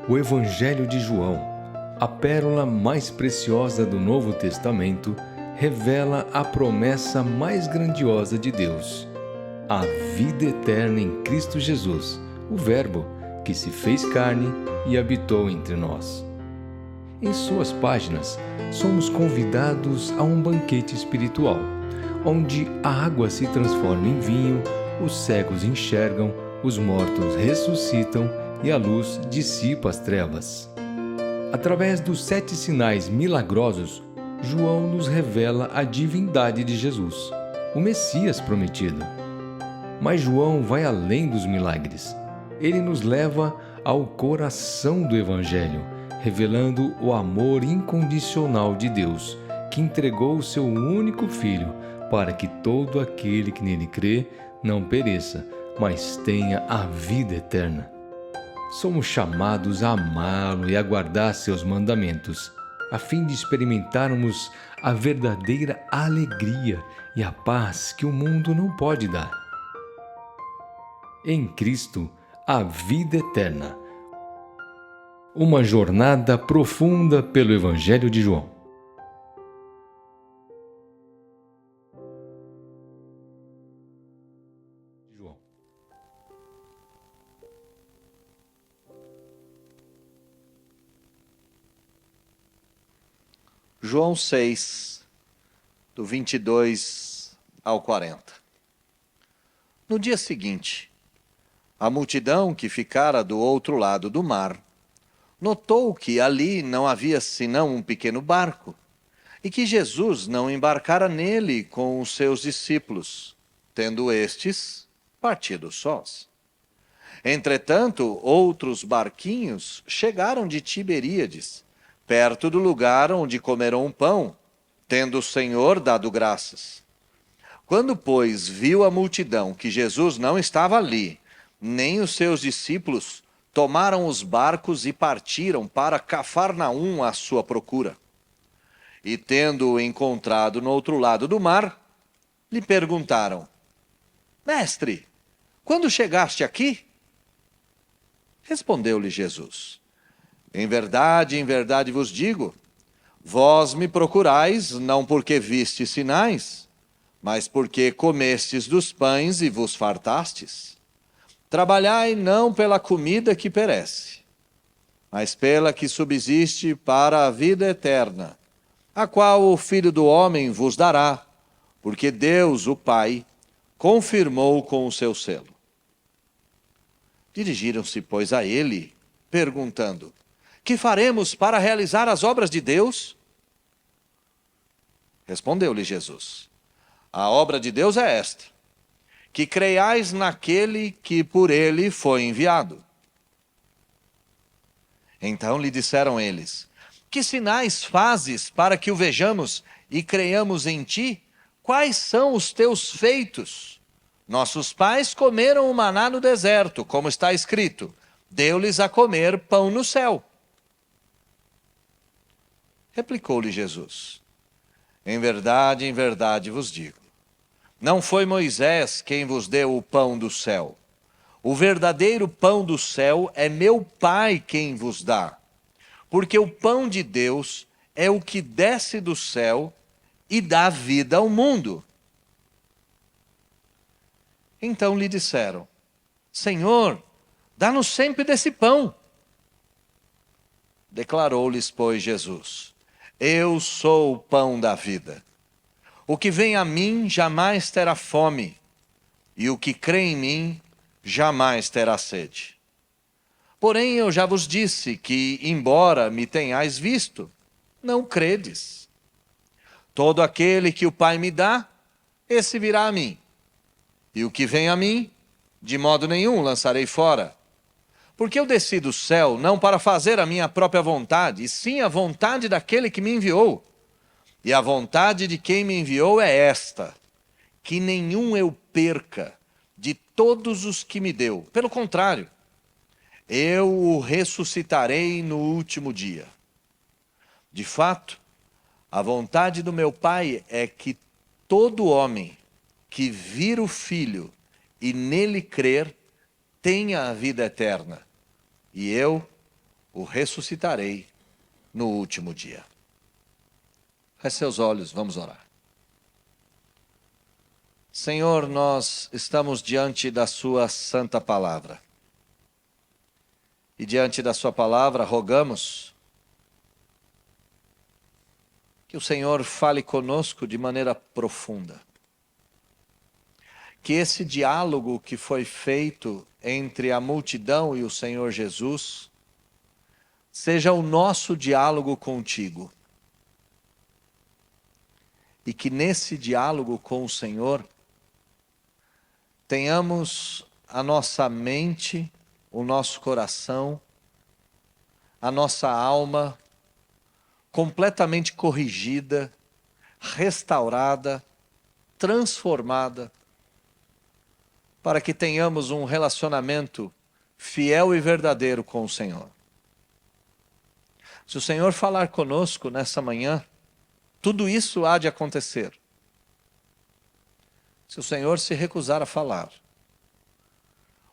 O Evangelho de João, a pérola mais preciosa do Novo Testamento, revela a promessa mais grandiosa de Deus: a vida eterna em Cristo Jesus, o Verbo que se fez carne e habitou entre nós. Em suas páginas, somos convidados a um banquete espiritual, onde a água se transforma em vinho, os cegos enxergam, os mortos ressuscitam e a luz dissipa as trevas. Através dos 7 sinais milagrosos, João nos revela a divindade de Jesus, o Messias prometido. Mas João vai além dos milagres. Ele nos leva ao coração do Evangelho, revelando o amor incondicional de Deus, que entregou o seu único Filho para que todo aquele que nele crê não pereça, mas tenha a vida eterna. Somos chamados a amá-lo e a guardar seus mandamentos, a fim de experimentarmos a verdadeira alegria e a paz que o mundo não pode dar. Em Cristo, a vida eterna. Uma jornada profunda pelo Evangelho de João. João 6, do 22 ao 40. No dia seguinte, a multidão que ficara do outro lado do mar notou que ali não havia senão um pequeno barco e que Jesus não embarcara nele com os seus discípulos, tendo estes partido sós. Entretanto, outros barquinhos chegaram de Tiberíades, perto do lugar onde comeram pão, tendo o Senhor dado graças. Quando, pois, viu a multidão que Jesus não estava ali, nem os seus discípulos, tomaram os barcos e partiram para Cafarnaum à sua procura. E tendo-o encontrado no outro lado do mar, lhe perguntaram: Mestre, quando chegaste aqui? Respondeu-lhe Jesus: em verdade vos digo, vós me procurais não porque vistes sinais, mas porque comestes dos pães e vos fartastes. Trabalhai não pela comida que perece, mas pela que subsiste para a vida eterna, a qual o Filho do Homem vos dará, porque Deus, o Pai, confirmou com o seu selo. Dirigiram-se, pois, a ele, perguntando: que faremos para realizar as obras de Deus? Respondeu-lhe Jesus: a obra de Deus é esta, que creiais naquele que por ele foi enviado. Então lhe disseram eles: que sinais fazes para que o vejamos e creiamos em ti? Quais são os teus feitos? Nossos pais comeram o maná no deserto, como está escrito: deu-lhes a comer pão no céu. Replicou-lhe Jesus: em verdade vos digo, não foi Moisés quem vos deu o pão do céu. O verdadeiro pão do céu é meu Pai quem vos dá. Porque o pão de Deus é o que desce do céu e dá vida ao mundo. Então lhe disseram: Senhor, dá-nos sempre desse pão. Declarou-lhes, pois, Jesus: eu sou o pão da vida. O que vem a mim jamais terá fome, e o que crê em mim jamais terá sede. Porém, eu já vos disse que, embora me tenhais visto, não credes. Todo aquele que o Pai me dá, esse virá a mim. E o que vem a mim, de modo nenhum lançarei fora. Porque eu desci do céu não para fazer a minha própria vontade, e sim a vontade daquele que me enviou. E a vontade de quem me enviou é esta: que nenhum eu perca de todos os que me deu. Pelo contrário, eu o ressuscitarei no último dia. De fato, a vontade do meu Pai é que todo homem que vir o Filho e nele crer, tenha a vida eterna. E eu o ressuscitarei no último dia. Feche seus olhos, vamos orar. Senhor, nós estamos diante da sua santa palavra. E diante da sua palavra, rogamos que o Senhor fale conosco de maneira profunda. Que esse diálogo que foi feito entre a multidão e o Senhor Jesus seja o nosso diálogo contigo. E que nesse diálogo com o Senhor tenhamos a nossa mente, o nosso coração, a nossa alma completamente corrigida, restaurada, transformada, para que tenhamos um relacionamento fiel e verdadeiro com o Senhor. Se o Senhor falar conosco nessa manhã, tudo isso há de acontecer. Se o Senhor se recusar a falar,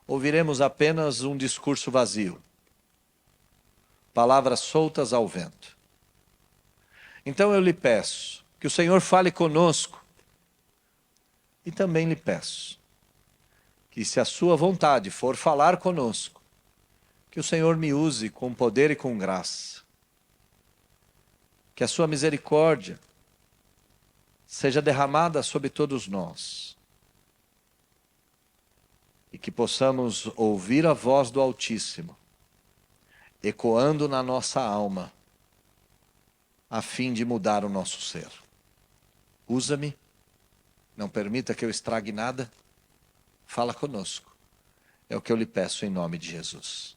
ouviremos apenas um discurso vazio, palavras soltas ao vento. Então eu lhe peço que o Senhor fale conosco e também lhe peço que, se a sua vontade for falar conosco, que o Senhor me use com poder e com graça. Que a sua misericórdia seja derramada sobre todos nós. E que possamos ouvir a voz do Altíssimo, ecoando na nossa alma, a fim de mudar o nosso ser. Usa-me, não permita que eu estrague nada, fala conosco. É o que eu lhe peço em nome de Jesus.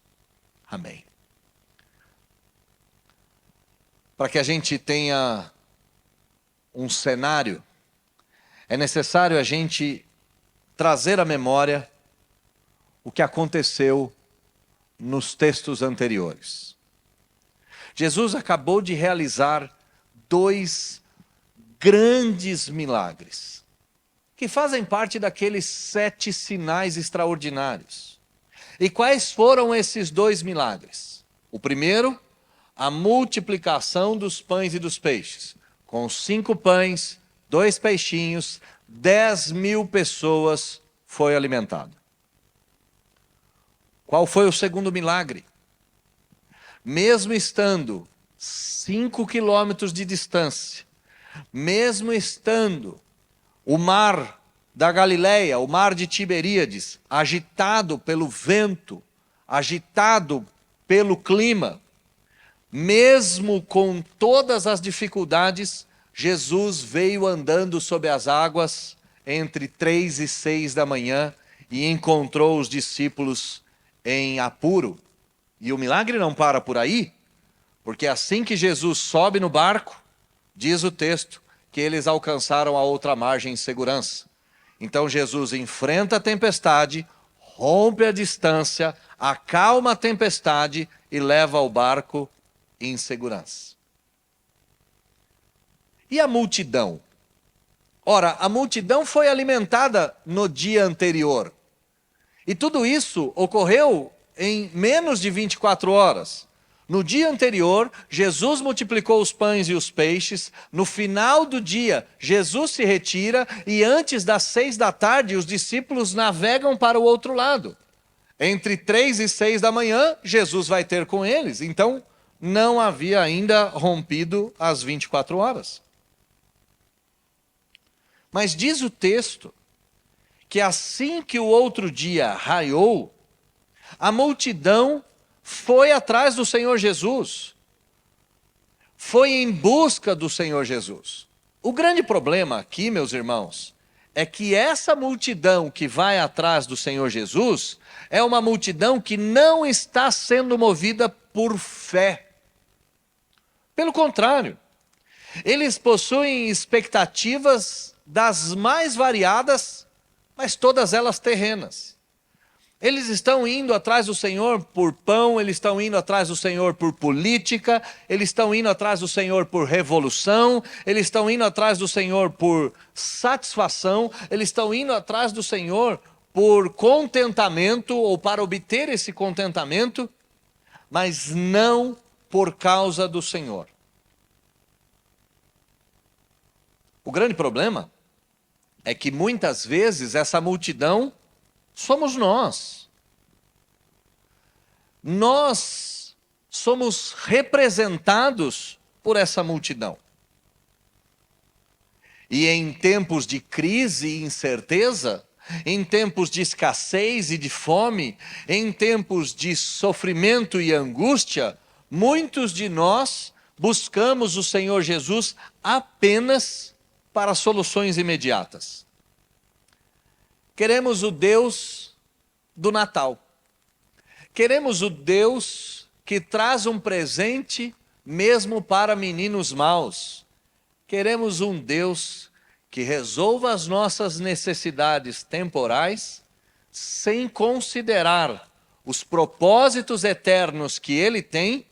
Amém. Para que a gente tenha um cenário, é necessário a gente trazer à memória o que aconteceu nos textos anteriores. Jesus acabou de realizar 2 grandes milagres, que fazem parte daqueles 7 sinais extraordinários. E quais foram esses 2 milagres? O primeiro, a multiplicação dos pães e dos peixes. Com 5 pães, 2 peixinhos, 10.000 pessoas foi alimentado. Qual foi o segundo milagre? Mesmo estando 5 quilômetros de distância, mesmo estando o mar da Galileia, o mar de Tiberíades, agitado pelo vento, agitado pelo clima, mesmo com todas as dificuldades, Jesus veio andando sobre as águas entre 3 e 6 da manhã e encontrou os discípulos em apuro. E o milagre não para por aí, porque assim que Jesus sobe no barco, diz o texto que eles alcançaram a outra margem em segurança. Então Jesus enfrenta a tempestade, rompe a distância, acalma a tempestade e leva o barco em segurança. E a multidão? Ora, a multidão foi alimentada no dia anterior. E tudo isso ocorreu em menos de 24 horas. No dia anterior, Jesus multiplicou os pães e os peixes. No final do dia, Jesus se retira e antes das 6 da tarde, os discípulos navegam para o outro lado. Entre 3 e 6 da manhã, Jesus vai ter com eles. Então, não havia ainda rompido as 24 horas. Mas diz o texto que assim que o outro dia raiou, a multidão foi atrás do Senhor Jesus, foi em busca do Senhor Jesus. O grande problema aqui, meus irmãos, é que essa multidão que vai atrás do Senhor Jesus é uma multidão que não está sendo movida por fé. Pelo contrário, eles possuem expectativas das mais variadas, mas todas elas terrenas. Eles estão indo atrás do Senhor por pão, eles estão indo atrás do Senhor por política, eles estão indo atrás do Senhor por revolução, eles estão indo atrás do Senhor por satisfação, eles estão indo atrás do Senhor por contentamento ou para obter esse contentamento, mas não por causa do Senhor. O grande problema é que muitas vezes essa multidão somos nós. Nós somos representados por essa multidão. E em tempos de crise e incerteza, em tempos de escassez e de fome, em tempos de sofrimento e angústia, muitos de nós buscamos o Senhor Jesus apenas para soluções imediatas. Queremos o Deus do Natal. Queremos o Deus que traz um presente mesmo para meninos maus. Queremos um Deus que resolva as nossas necessidades temporais sem considerar os propósitos eternos que Ele tem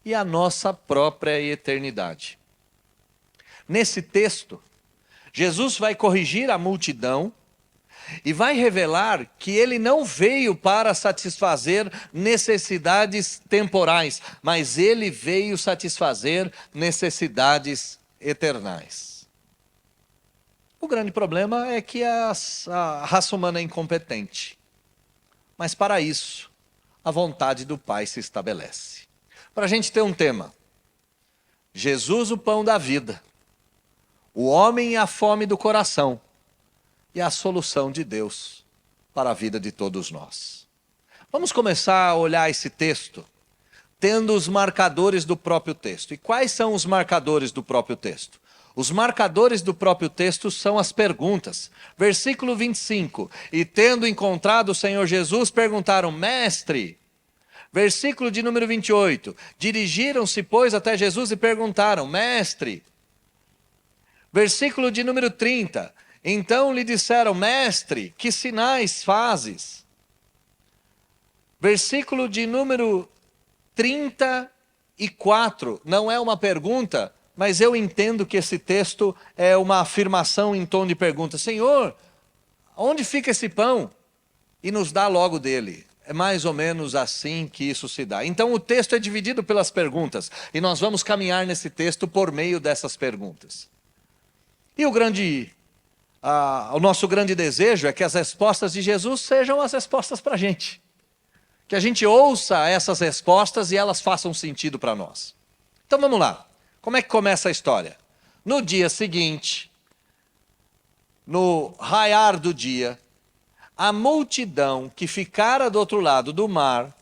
e a nossa própria eternidade. Nesse texto, Jesus vai corrigir a multidão e vai revelar que Ele não veio para satisfazer necessidades temporais, mas Ele veio satisfazer necessidades eternais. O grande problema é que a raça humana é incompetente. Mas para isso, a vontade do Pai se estabelece. Para a gente ter um tema: Jesus, o pão da vida, o homem e a fome do coração, e a solução de Deus para a vida de todos nós. Vamos começar a olhar esse texto tendo os marcadores do próprio texto. E quais são os marcadores do próprio texto? Os marcadores do próprio texto são as perguntas. Versículo 25. E tendo encontrado o Senhor Jesus, perguntaram: Mestre. Versículo de número 28. Dirigiram-se, pois, até Jesus e perguntaram: Mestre. Versículo de número 30. Então lhe disseram: Mestre, que sinais fazes? Versículo de número 34. Não é uma pergunta, mas eu entendo que esse texto é uma afirmação em tom de pergunta. Senhor, onde fica esse pão? E nos dá logo dele. É mais ou menos assim que isso se dá. Então o texto é dividido pelas perguntas. E nós vamos caminhar nesse texto por meio dessas perguntas. E o nosso grande desejo é que as respostas de Jesus sejam as respostas para a gente. Que a gente ouça essas respostas e elas façam sentido para nós. Então vamos lá. Como é que começa a história? No dia seguinte, no raiar do dia, a multidão que ficara do outro lado do mar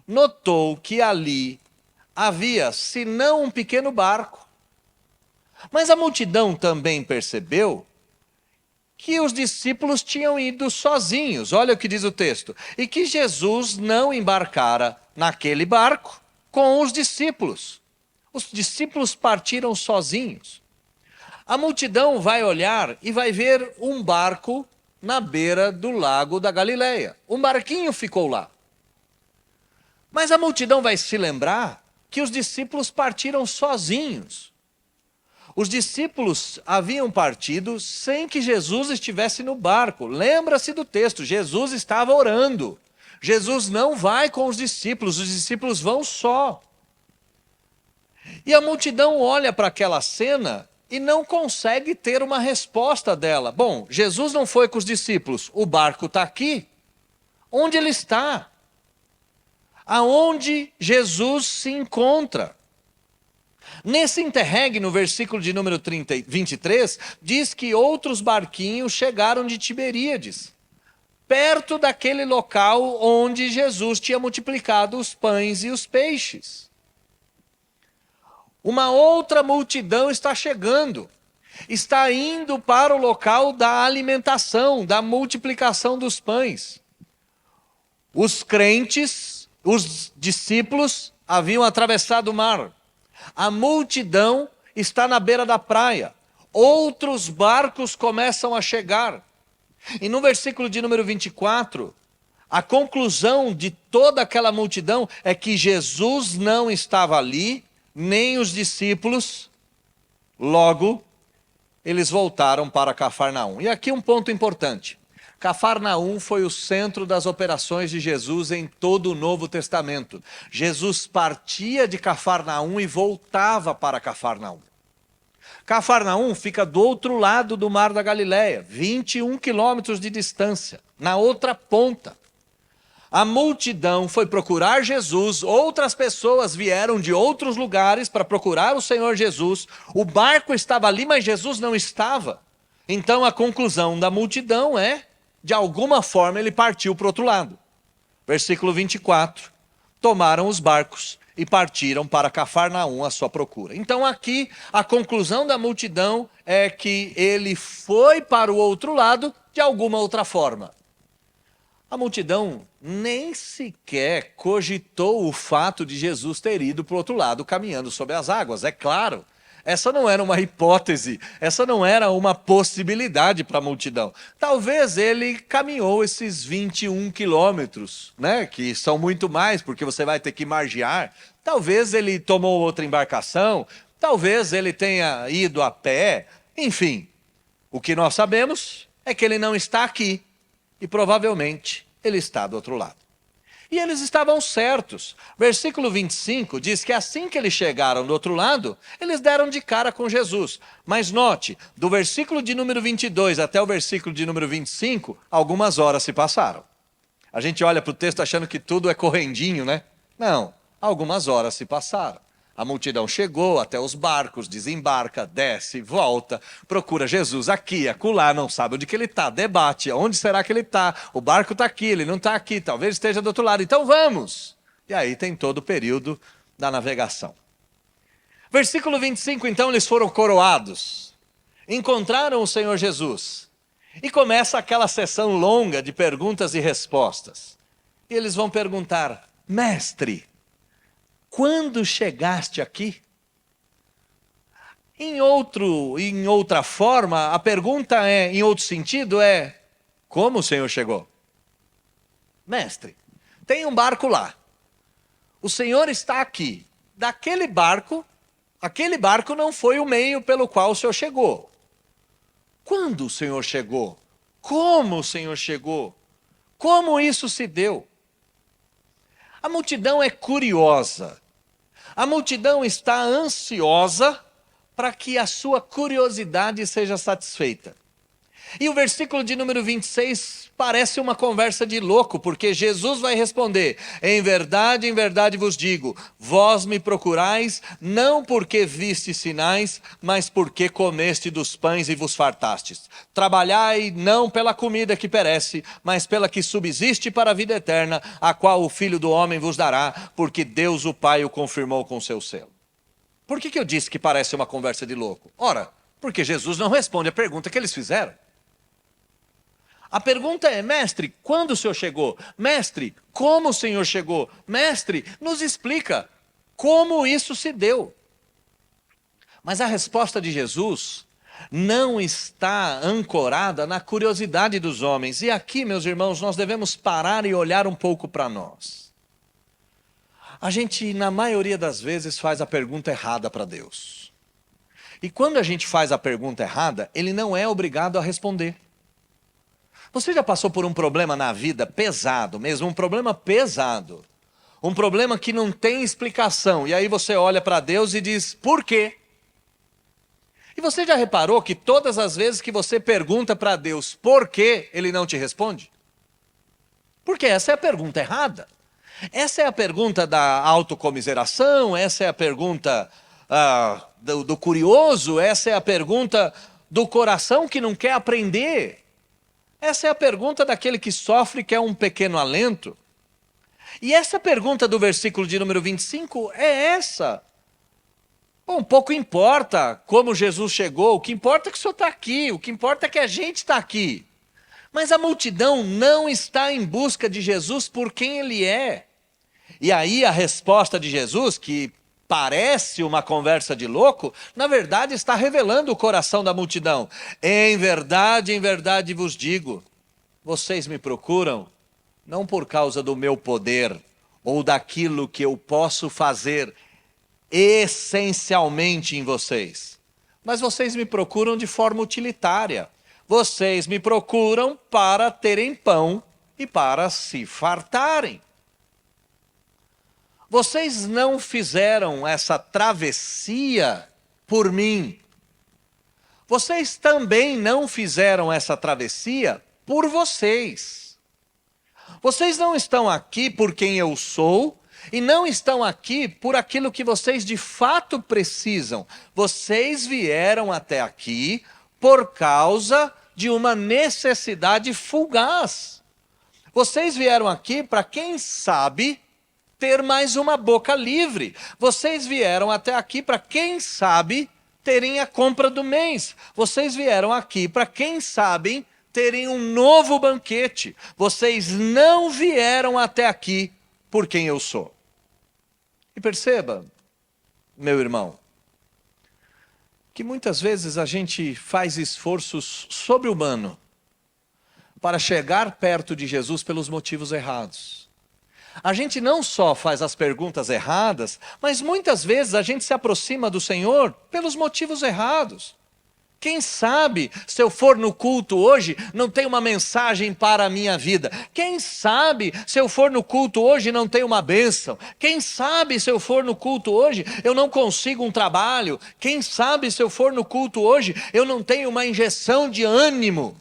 notou que ali havia, senão um pequeno barco. Mas a multidão também percebeu que os discípulos tinham ido sozinhos. Olha o que diz o texto. E que Jesus não embarcara naquele barco com os discípulos. Os discípulos partiram sozinhos. A multidão vai olhar e vai ver um barco na beira do lago da Galileia. Um barquinho ficou lá. Mas a multidão vai se lembrar que os discípulos partiram sozinhos. Os discípulos haviam partido sem que Jesus estivesse no barco. Lembra-se do texto, Jesus estava orando. Jesus não vai com os discípulos vão só. E a multidão olha para aquela cena e não consegue ter uma resposta dela. Bom, Jesus não foi com os discípulos, o barco está aqui. Onde ele está? Aonde Jesus se encontra? Nesse interregno, no versículo de número 23, diz que outros barquinhos chegaram de Tiberíades, perto daquele local onde Jesus tinha multiplicado os pães e os peixes. Uma outra multidão está chegando, está indo para o local da alimentação, da multiplicação dos pães. Os crentes, os discípulos, haviam atravessado o mar. A multidão está na beira da praia. Outros barcos começam a chegar. E no versículo de número 24, a conclusão de toda aquela multidão é que Jesus não estava ali, nem os discípulos. Logo, eles voltaram para Cafarnaum. E aqui um ponto importante. Cafarnaum foi o centro das operações de Jesus em todo o Novo Testamento. Jesus partia de Cafarnaum e voltava para Cafarnaum. Cafarnaum fica do outro lado do Mar da Galileia, 21 quilômetros de distância, na outra ponta. A multidão foi procurar Jesus, outras pessoas vieram de outros lugares para procurar o Senhor Jesus. O barco estava ali, mas Jesus não estava. Então a conclusão da multidão é, de alguma forma ele partiu para o outro lado. Versículo 24, tomaram os barcos e partiram para Cafarnaum à sua procura. Então aqui a conclusão da multidão é que ele foi para o outro lado de alguma outra forma. A multidão nem sequer cogitou o fato de Jesus ter ido para o outro lado caminhando sobre as águas. É claro, essa não era uma hipótese, essa não era uma possibilidade para a multidão. Talvez ele caminhou esses 21 quilômetros, né, que são muito mais, porque você vai ter que margear. Talvez ele tomou outra embarcação, talvez ele tenha ido a pé. Enfim, o que nós sabemos é que ele não está aqui. E provavelmente ele está do outro lado. E eles estavam certos. Versículo 25 diz que assim que eles chegaram do outro lado, eles deram de cara com Jesus. Mas note, do versículo de número 22 até o versículo de número 25, algumas horas se passaram. A gente olha para o texto achando que tudo é correndinho, né? Não, algumas horas se passaram. A multidão chegou até os barcos, desembarca, desce, volta, procura Jesus aqui, acolá, não sabe onde que ele está, debate, onde será que ele está? O barco está aqui, ele não está aqui, talvez esteja do outro lado, então vamos! E aí tem todo o período da navegação. Versículo 25, então eles foram coroados, encontraram o Senhor Jesus, e começa aquela sessão longa de perguntas e respostas. E eles vão perguntar, mestre, quando chegaste aqui? Em outra forma, a pergunta é, em outro sentido, é: como o Senhor chegou? Mestre, tem um barco lá. O Senhor está aqui. Aquele barco não foi o meio pelo qual o Senhor chegou. Quando o Senhor chegou? Como o Senhor chegou? Como isso se deu? A multidão é curiosa. A multidão está ansiosa para que a sua curiosidade seja satisfeita. E o versículo de número 26 parece uma conversa de louco, porque Jesus vai responder: em verdade vos digo, vós me procurais, não porque vistes sinais, mas porque comeste dos pães e vos fartastes. Trabalhai não pela comida que perece, mas pela que subsiste para a vida eterna, a qual o Filho do Homem vos dará, porque Deus o Pai o confirmou com seu selo. Por que eu disse que parece uma conversa de louco? Ora, porque Jesus não responde a pergunta que eles fizeram. A pergunta é: mestre, quando o Senhor chegou? Mestre, como o Senhor chegou? Mestre, nos explica como isso se deu. Mas a resposta de Jesus não está ancorada na curiosidade dos homens. E aqui, meus irmãos, nós devemos parar e olhar um pouco para nós. A gente, na maioria das vezes, faz a pergunta errada para Deus. E quando a gente faz a pergunta errada, Ele não é obrigado a responder. Você já passou por um problema na vida pesado mesmo, um problema pesado, um problema que não tem explicação, e aí você olha para Deus e diz, por quê? E você já reparou que todas as vezes que você pergunta para Deus por quê, Ele não te responde? Porque essa é a pergunta errada. Essa é a pergunta da autocomiseração, essa é a pergunta do curioso, essa é a pergunta do coração que não quer aprender. Essa é a pergunta daquele que sofre, quer um pequeno alento. E essa pergunta do versículo de número 25 é essa. Bom, pouco importa como Jesus chegou, o que importa é que o Senhor está aqui, o que importa é que a gente está aqui. Mas a multidão não está em busca de Jesus por quem Ele é. E aí a resposta de Jesus, que parece uma conversa de louco, na verdade está revelando o coração da multidão. Em verdade vos digo, vocês me procuram não por causa do meu poder ou daquilo que eu posso fazer essencialmente em vocês, mas vocês me procuram de forma utilitária. Vocês me procuram para terem pão e para se fartarem. Vocês não fizeram essa travessia por mim. Vocês também não fizeram essa travessia por vocês. Vocês não estão aqui por quem eu sou e não estão aqui por aquilo que vocês de fato precisam. Vocês vieram até aqui por causa de uma necessidade fugaz. Vocês vieram aqui para, quem sabe, ter mais uma boca livre. Vocês vieram até aqui para, quem sabe, terem a compra do mês. Vocês vieram aqui para, quem sabe, terem um novo banquete. Vocês não vieram até aqui por quem eu sou. E perceba, meu irmão, que muitas vezes a gente faz esforços sobre-humanos para chegar perto de Jesus pelos motivos errados. A gente não só faz as perguntas erradas, mas muitas vezes a gente se aproxima do Senhor pelos motivos errados. Quem sabe, se eu for no culto hoje, não tem uma mensagem para a minha vida. Quem sabe, se eu for no culto hoje, não tem uma bênção. Quem sabe, se eu for no culto hoje, eu não consigo um trabalho. Quem sabe, se eu for no culto hoje, eu não tenho uma injeção de ânimo.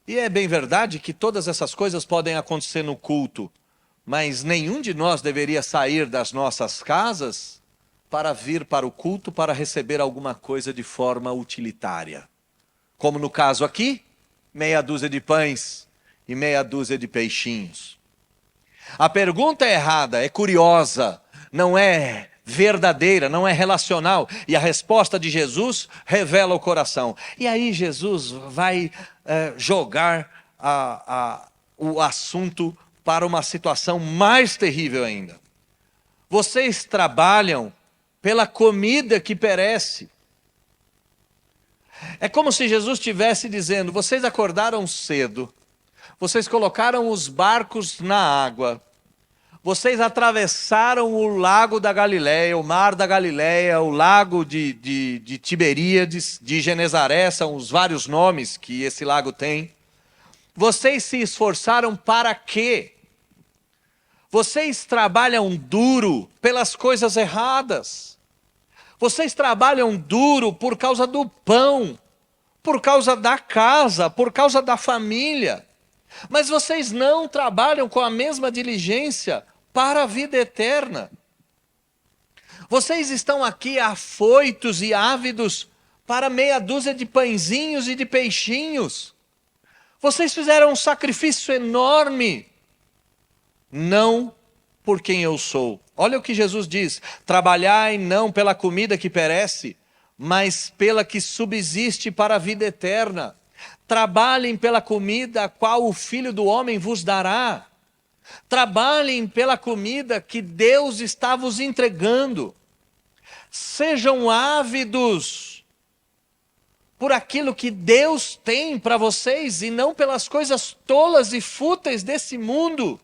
E é bem verdade que todas essas coisas podem acontecer no culto, mas nenhum de nós deveria sair das nossas casas para vir para o culto para receber alguma coisa de forma utilitária. Como no caso aqui, meia dúzia de pães e meia dúzia de peixinhos. A pergunta é errada, é curiosa, não é verdadeira, não é relacional. E a resposta de Jesus revela o coração. E aí Jesus vai jogar o assunto para uma situação mais terrível ainda. Vocês trabalham pela comida que perece. É como se Jesus estivesse dizendo: vocês acordaram cedo, vocês colocaram os barcos na água, vocês atravessaram o lago da Galileia, o mar da Galileia, o lago de Tiberíades, de Genezaré, são os vários nomes que esse lago tem. Vocês se esforçaram para quê? Vocês trabalham duro pelas coisas erradas. Vocês trabalham duro por causa do pão, por causa da casa, por causa da família. Mas vocês não trabalham com a mesma diligência para a vida eterna. Vocês estão aqui afoitos e ávidos para meia dúzia de pãezinhos e de peixinhos. Vocês fizeram um sacrifício enorme. Não por quem eu sou. Olha o que Jesus diz: trabalhai não pela comida que perece, mas pela que subsiste para a vida eterna. Trabalhem pela comida a qual o Filho do Homem vos dará. Trabalhem pela comida que Deus está vos entregando. Sejam ávidos por aquilo que Deus tem para vocês e não pelas coisas tolas e fúteis desse mundo.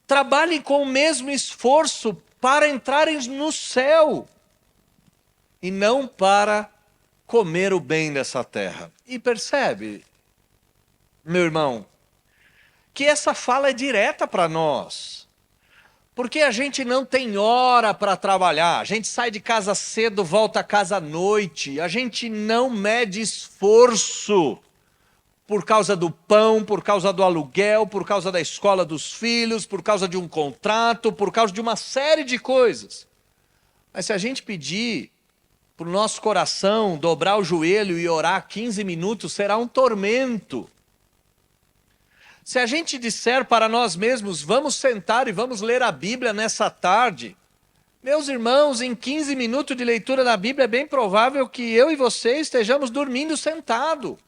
Trabalhem com o mesmo esforço para entrarem no céu e não para comer o bem dessa terra. E percebe, meu irmão, que essa fala é direta para nós. Porque a gente não tem hora para trabalhar. A gente sai de casa cedo, volta a casa à noite. A gente não mede esforço por causa do pão, por causa do aluguel, por causa da escola dos filhos, por causa de um contrato, por causa de uma série de coisas. Mas se a gente pedir para o nosso coração dobrar o joelho e orar 15 minutos, será um tormento. Se a gente disser para nós mesmos: vamos sentar e vamos ler a Bíblia nessa tarde, meus irmãos, em 15 minutos de leitura da Bíblia é bem provável que eu e você estejamos dormindo sentado.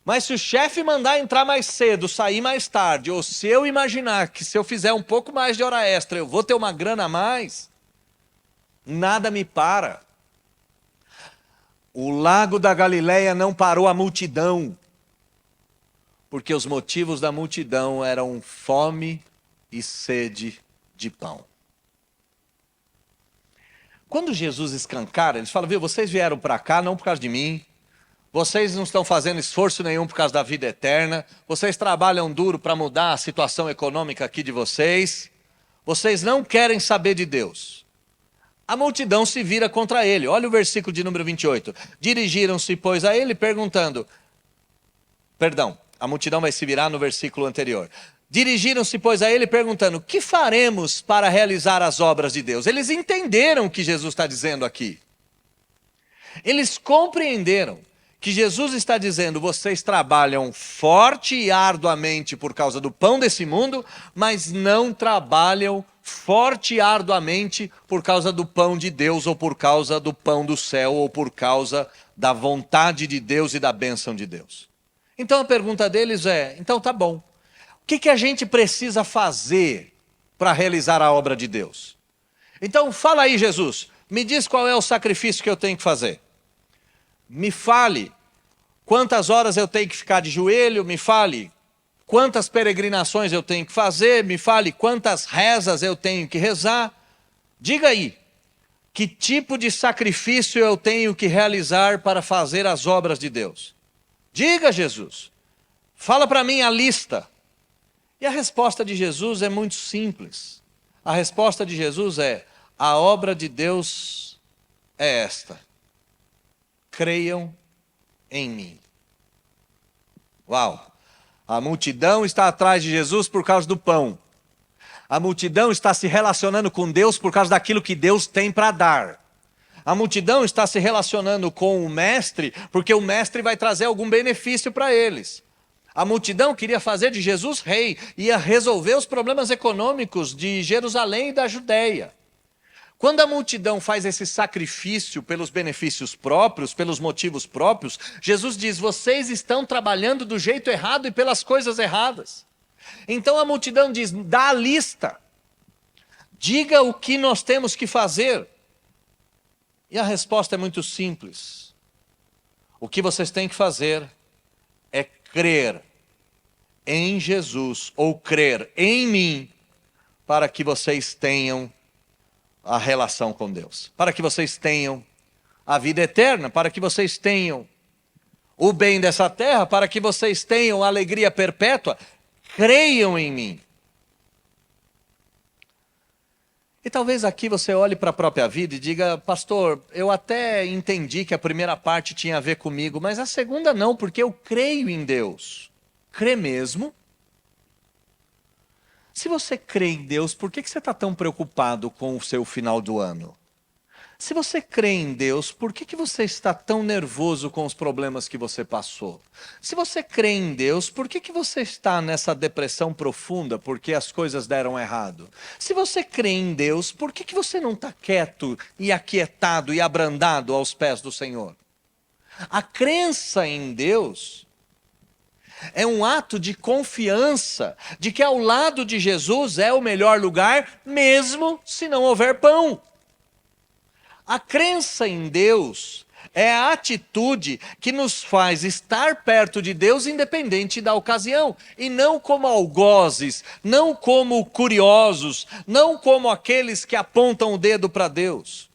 Mas se o chefe mandar entrar mais cedo, sair mais tarde, ou se eu imaginar que se eu fizer um pouco mais de hora extra eu vou ter uma grana a mais, nada me para. O lago da Galileia não parou a multidão, porque os motivos da multidão eram fome e sede de pão. Quando Jesus escancara, eles falam: viu, vocês vieram para cá não por causa de mim, Vocês não estão fazendo esforço nenhum por causa da vida eterna. Vocês trabalham duro para mudar a situação econômica aqui de vocês. Vocês não querem saber de Deus. A multidão se vira contra ele. Olha o versículo de número 28. Dirigiram-se, pois, a ele perguntando... Perdão, a multidão vai se virar no versículo anterior. Dirigiram-se, pois, a ele perguntando: que faremos para realizar as obras de Deus? Eles entenderam o que Jesus está dizendo aqui. Eles compreenderam que Jesus está dizendo: vocês trabalham forte e arduamente por causa do pão desse mundo, mas não trabalham forte e arduamente por causa do pão de Deus, ou por causa do pão do céu, ou por causa da vontade de Deus e da bênção de Deus. Então a pergunta deles é: então tá bom, o que a gente precisa fazer para realizar a obra de Deus? Então fala aí, Jesus, me diz qual é o sacrifício que eu tenho que fazer. Me fale quantas horas eu tenho que ficar de joelho, me fale quantas peregrinações eu tenho que fazer, me fale quantas rezas eu tenho que rezar. Diga aí, que tipo de sacrifício eu tenho que realizar para fazer as obras de Deus? Diga, Jesus, fala para mim a lista. E a resposta de Jesus é muito simples. A resposta de Jesus é: a obra de Deus é esta: creiam em mim. Uau! A multidão está atrás de Jesus por causa do pão. A multidão está se relacionando com Deus por causa daquilo que Deus tem para dar. A multidão está se relacionando com o mestre porque o mestre vai trazer algum benefício para eles. A multidão queria fazer de Jesus rei, ia resolver os problemas econômicos de Jerusalém e da Judéia. Quando a multidão faz esse sacrifício pelos benefícios próprios, pelos motivos próprios, Jesus diz: vocês estão trabalhando do jeito errado e pelas coisas erradas. Então a multidão diz: dá a lista, diga o que nós temos que fazer. E a resposta é muito simples: o que vocês têm que fazer é crer em Jesus, ou crer em mim, para que vocês tenham a relação com Deus, para que vocês tenham a vida eterna, para que vocês tenham o bem dessa terra, para que vocês tenham a alegria perpétua. Creiam em mim. E talvez aqui você olhe para a própria vida e diga: pastor, eu até entendi que a primeira parte tinha a ver comigo, mas a segunda não, porque eu creio em Deus. Crê mesmo? Se você crê em Deus, por que você está tão preocupado com o seu final do ano? Se você crê em Deus, por que você está tão nervoso com os problemas que você passou? Se você crê em Deus, por que você está nessa depressão profunda porque as coisas deram errado? Se você crê em Deus, por que você não está quieto e aquietado e abrandado aos pés do Senhor? A crença em Deus é um ato de confiança de que ao lado de Jesus é o melhor lugar, mesmo se não houver pão. A crença em Deus é a atitude que nos faz estar perto de Deus independente da ocasião, e não como algozes, não como curiosos, não como aqueles que apontam o dedo para Deus.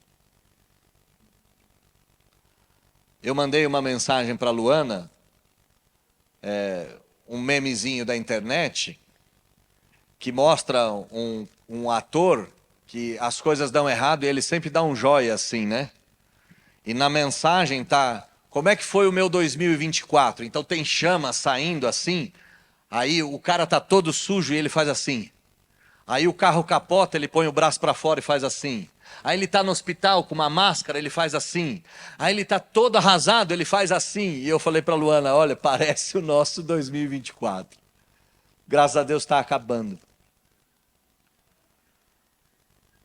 Eu mandei uma mensagem para a Luana, um memezinho da internet, que mostra um ator que as coisas dão errado e ele sempre dá um joia assim, né? E na mensagem tá: como é que foi o meu 2024? Então tem chama saindo assim, aí o cara tá todo sujo e ele faz assim. Aí o carro capota, ele põe o braço para fora e faz assim. Aí ele está no hospital com uma máscara, ele faz assim. Aí ele está todo arrasado, ele faz assim. E eu falei para a Luana: olha, parece o nosso 2024. Graças a Deus está acabando.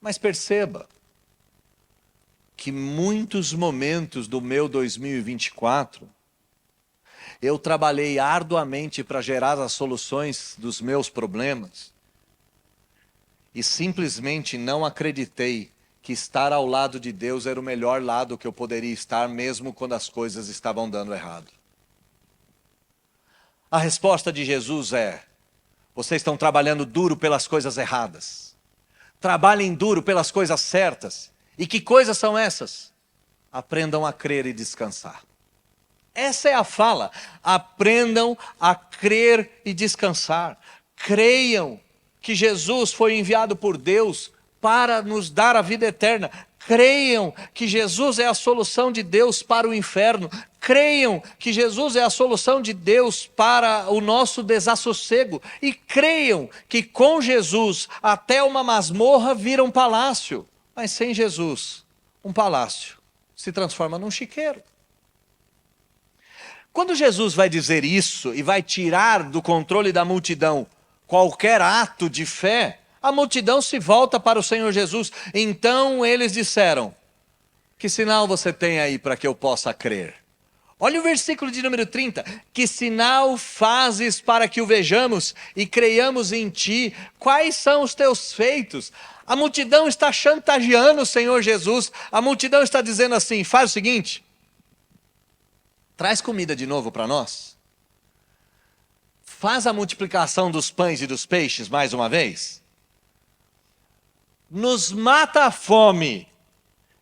Mas perceba que muitos momentos do meu 2024, eu trabalhei arduamente para gerar as soluções dos meus problemas. E simplesmente não acreditei que estar ao lado de Deus era o melhor lado que eu poderia estar, mesmo quando as coisas estavam dando errado. A resposta de Jesus é: vocês estão trabalhando duro pelas coisas erradas. Trabalhem duro pelas coisas certas. E que coisas são essas? Aprendam a crer e descansar. Essa é a fala. Aprendam a crer e descansar. Creiam que Jesus foi enviado por Deus para nos dar a vida eterna. Creiam que Jesus é a solução de Deus para o inferno. Creiam que Jesus é a solução de Deus para o nosso desassossego. E creiam que com Jesus até uma masmorra vira um palácio. Mas sem Jesus, um palácio se transforma num chiqueiro. Quando Jesus vai dizer isso e vai tirar do controle da multidão qualquer ato de fé, a multidão se volta para o Senhor Jesus. Então eles disseram: que sinal você tem aí para que eu possa crer? Olha o versículo de número 30. Que sinal fazes para que o vejamos e creiamos em ti? Quais são os teus feitos? A multidão está chantageando o Senhor Jesus. A multidão está dizendo assim: faz o seguinte, traz comida de novo para nós. Faz a multiplicação dos pães e dos peixes mais uma vez. Nos mata a fome.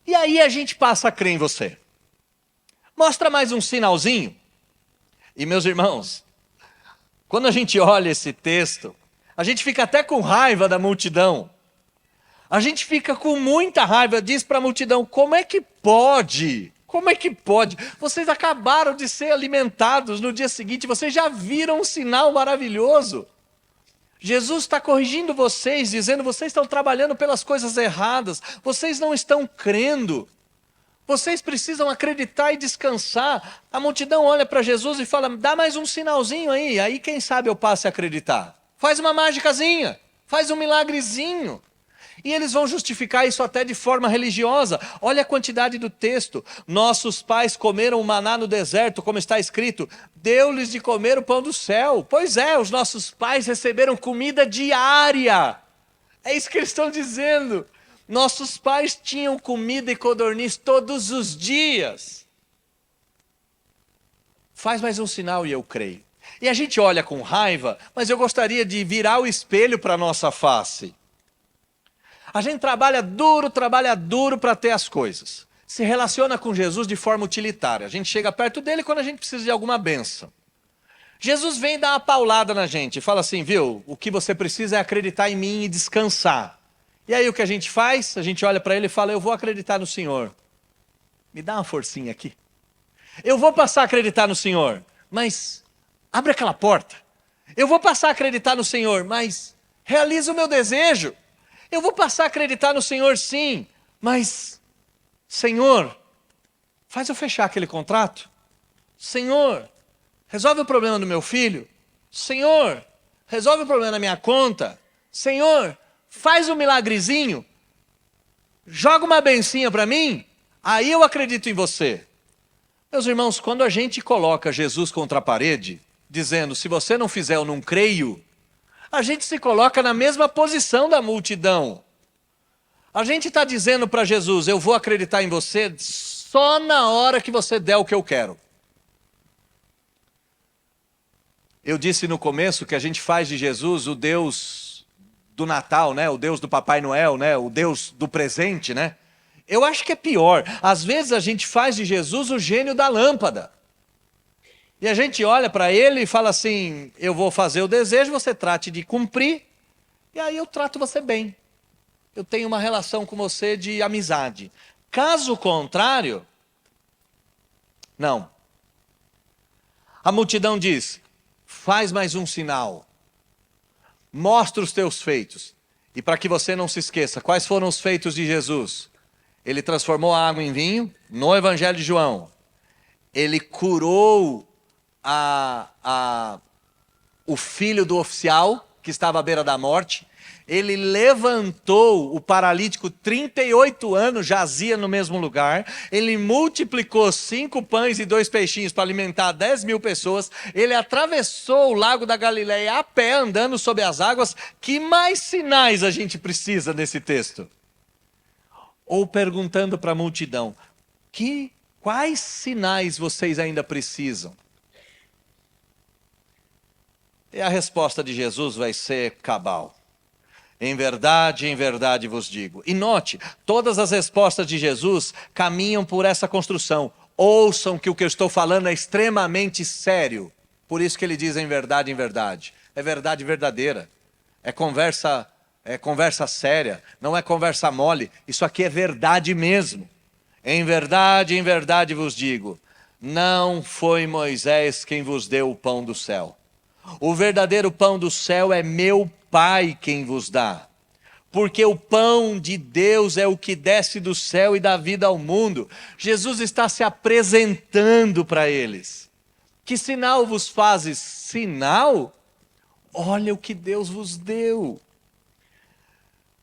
E aí a gente passa a crer em você. Mostra mais um sinalzinho. E meus irmãos, quando a gente olha esse texto, a gente fica até com raiva da multidão. A gente fica com muita raiva, diz para a multidão: como é que pode? Como é que pode? Vocês acabaram de ser alimentados no dia seguinte, vocês já viram um sinal maravilhoso. Jesus está corrigindo vocês, dizendo: vocês estão trabalhando pelas coisas erradas, vocês não estão crendo. Vocês precisam acreditar e descansar. A multidão olha para Jesus e fala: dá mais um sinalzinho aí quem sabe eu passe a acreditar. Faz uma mágicazinha, faz um milagrezinho. E eles vão justificar isso até de forma religiosa. Olha a quantidade do texto. Nossos pais comeram o maná no deserto, como está escrito: deu-lhes de comer o pão do céu. Pois é, os nossos pais receberam comida diária. É isso que eles estão dizendo. Nossos pais tinham comida e codorniz todos os dias. Faz mais um sinal e eu creio. E a gente olha com raiva, mas eu gostaria de virar o espelho para a nossa face. A gente trabalha duro para ter as coisas. Se relaciona com Jesus de forma utilitária. A gente chega perto dele quando a gente precisa de alguma bênção. Jesus vem dar uma paulada na gente e fala assim: viu, o que você precisa é acreditar em mim e descansar. E aí o que a gente faz? A gente olha para ele e fala: eu vou acreditar no Senhor. Me dá uma forcinha aqui. Eu vou passar a acreditar no Senhor, mas abre aquela porta. Eu vou passar a acreditar no Senhor, mas realiza o meu desejo. Eu vou passar a acreditar no Senhor, sim, mas, Senhor, faz eu fechar aquele contrato. Senhor, resolve o problema do meu filho. Senhor, resolve o problema da minha conta. Senhor, faz um milagrezinho. Joga uma bencinha para mim, aí eu acredito em você. Meus irmãos, quando a gente coloca Jesus contra a parede, dizendo: se você não fizer eu não creio, a gente se coloca na mesma posição da multidão. A gente está dizendo para Jesus: eu vou acreditar em você só na hora que você der o que eu quero. Eu disse no começo que a gente faz de Jesus o Deus do Natal, né? O Deus do Papai Noel, né? O Deus do presente, né? Eu acho que é pior. Às vezes a gente faz de Jesus o gênio da lâmpada. E a gente olha para ele e fala assim: eu vou fazer o desejo, você trate de cumprir, e aí eu trato você bem. Eu tenho uma relação com você de amizade. Caso contrário, não. A multidão diz: faz mais um sinal. Mostra os teus feitos. E para que você não se esqueça, quais foram os feitos de Jesus? Ele transformou a água em vinho, no Evangelho de João. Ele curou o filho do oficial, que estava à beira da morte. Ele levantou o paralítico, 38 anos, jazia no mesmo lugar. Ele multiplicou 5 pães e 2 peixinhos para alimentar 10.000 pessoas. Ele atravessou o lago da Galileia a pé, andando sobre as águas. Que mais sinais a gente precisa nesse texto? Ou perguntando para a multidão: quais sinais vocês ainda precisam? E a resposta de Jesus vai ser cabal. Em verdade vos digo. E note, todas as respostas de Jesus caminham por essa construção. Ouçam que o que eu estou falando é extremamente sério. Por isso que ele diz em verdade, é verdade verdadeira. É conversa séria, não é conversa mole. Isso aqui é verdade mesmo. Em verdade vos digo, não foi Moisés quem vos deu o pão do céu. O verdadeiro pão do céu é meu Pai quem vos dá. Porque o pão de Deus é o que desce do céu e dá vida ao mundo. Jesus está se apresentando para eles. Que sinal vos fazes? Sinal? Olha o que Deus vos deu.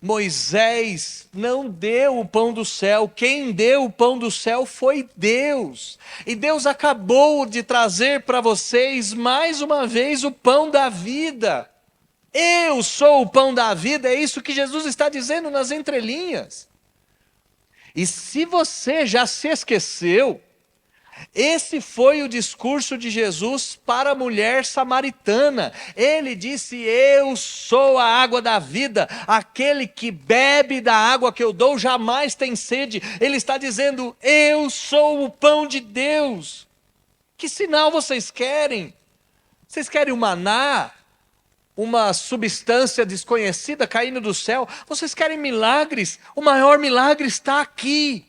Moisés não deu o pão do céu, quem deu o pão do céu foi Deus. E Deus acabou de trazer para vocês mais uma vez o pão da vida. Eu sou o pão da vida, é isso que Jesus está dizendo nas entrelinhas. E se você já se esqueceu, esse foi o discurso de Jesus para a mulher samaritana. Ele disse: eu sou a água da vida, aquele que bebe da água que eu dou jamais tem sede. Ele está dizendo: eu sou o pão de Deus. Que sinal vocês querem? Vocês querem o maná? Uma substância desconhecida caindo do céu? Vocês querem milagres? O maior milagre está aqui.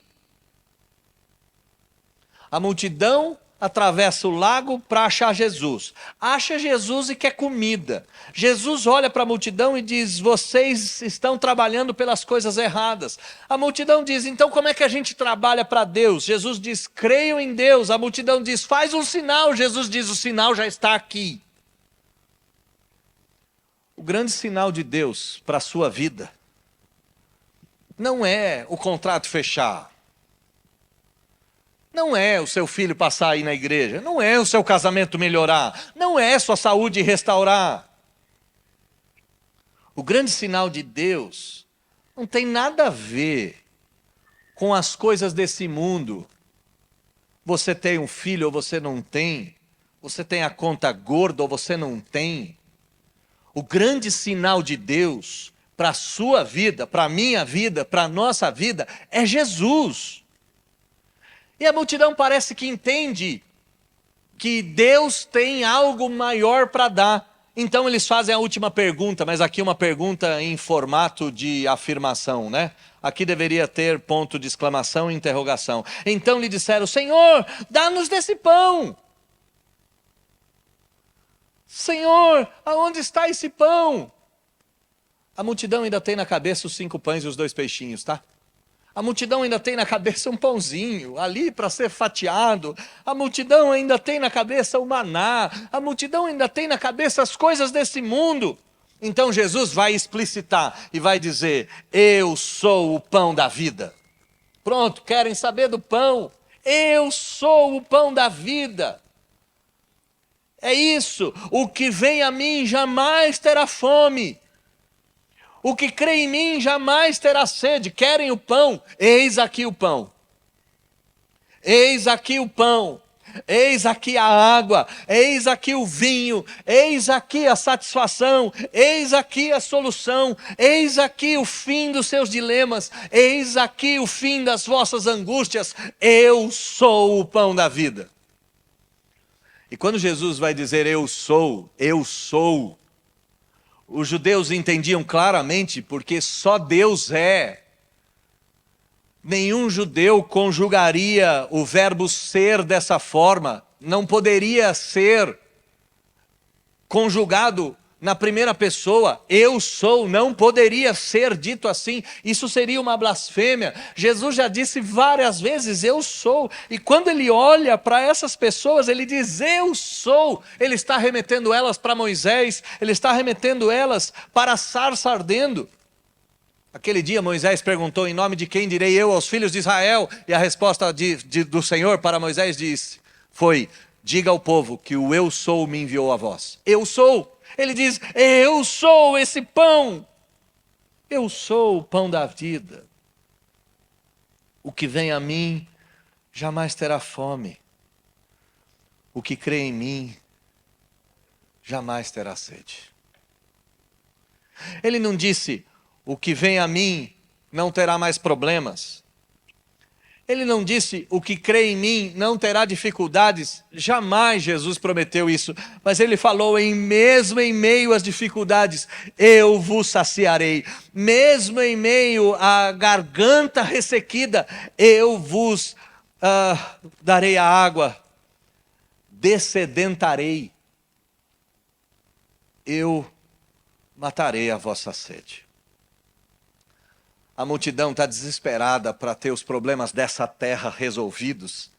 A multidão atravessa o lago para achar Jesus. Acha Jesus e quer comida. Jesus olha para a multidão e diz: vocês estão trabalhando pelas coisas erradas. A multidão diz: então como é que a gente trabalha para Deus? Jesus diz: creiam em Deus. A multidão diz: faz um sinal. Jesus diz: o sinal já está aqui. O grande sinal de Deus para a sua vida não é o contrato fechar. Não é o seu filho passar aí na igreja. Não é o seu casamento melhorar. Não é sua saúde restaurar. O grande sinal de Deus não tem nada a ver com as coisas desse mundo. Você tem um filho ou você não tem. Você tem a conta gorda ou você não tem. O grande sinal de Deus para a sua vida, para a minha vida, para a nossa vida, é Jesus. E a multidão parece que entende que Deus tem algo maior para dar. Então eles fazem a última pergunta, mas aqui uma pergunta em formato de afirmação, né? Aqui deveria ter ponto de exclamação e interrogação. Então lhe disseram: Senhor, dá-nos desse pão. Senhor, aonde está esse pão? A multidão ainda tem na cabeça os 5 pães e os 2 peixinhos, tá? A multidão ainda tem na cabeça um pãozinho ali para ser fatiado. A multidão ainda tem na cabeça o maná. A multidão ainda tem na cabeça as coisas desse mundo. Então Jesus vai explicitar e vai dizer: eu sou o pão da vida. Pronto, querem saber do pão? Eu sou o pão da vida. É isso, o que vem a mim jamais terá fome. O que crê em mim jamais terá sede. Querem o pão? Eis aqui o pão. Eis aqui o pão. Eis aqui a água. Eis aqui o vinho. Eis aqui a satisfação. Eis aqui a solução. Eis aqui o fim dos seus dilemas. Eis aqui o fim das vossas angústias. Eu sou o pão da vida. E quando Jesus vai dizer eu sou, os judeus entendiam claramente, porque só Deus é. Nenhum judeu conjugaria o verbo ser dessa forma. Não poderia ser conjugado na primeira pessoa. Eu sou, não poderia ser dito assim. Isso seria uma blasfêmia. Jesus já disse várias vezes: eu sou. E quando ele olha para essas pessoas, ele diz: eu sou. Ele está remetendo elas para Moisés. Ele está remetendo elas para a sarça ardendo. Aquele dia Moisés perguntou: em nome de quem direi eu aos filhos de Israel? E a resposta do Senhor para Moisés foi: diga ao povo que o eu sou me enviou a vós. Eu sou. Ele diz: eu sou esse pão. Eu sou o pão da vida. O que vem a mim jamais terá fome. O que crê em mim jamais terá sede. Ele não disse: o que vem a mim não terá mais problemas. Ele não disse, o que crê em mim não terá dificuldades. Jamais Jesus prometeu isso. Mas ele falou, mesmo em meio às dificuldades, eu vos saciarei. Mesmo em meio à garganta ressequida, eu vos darei a água. Dessedentarei. Eu matarei a vossa sede. A multidão está desesperada para ter os problemas dessa terra resolvidos.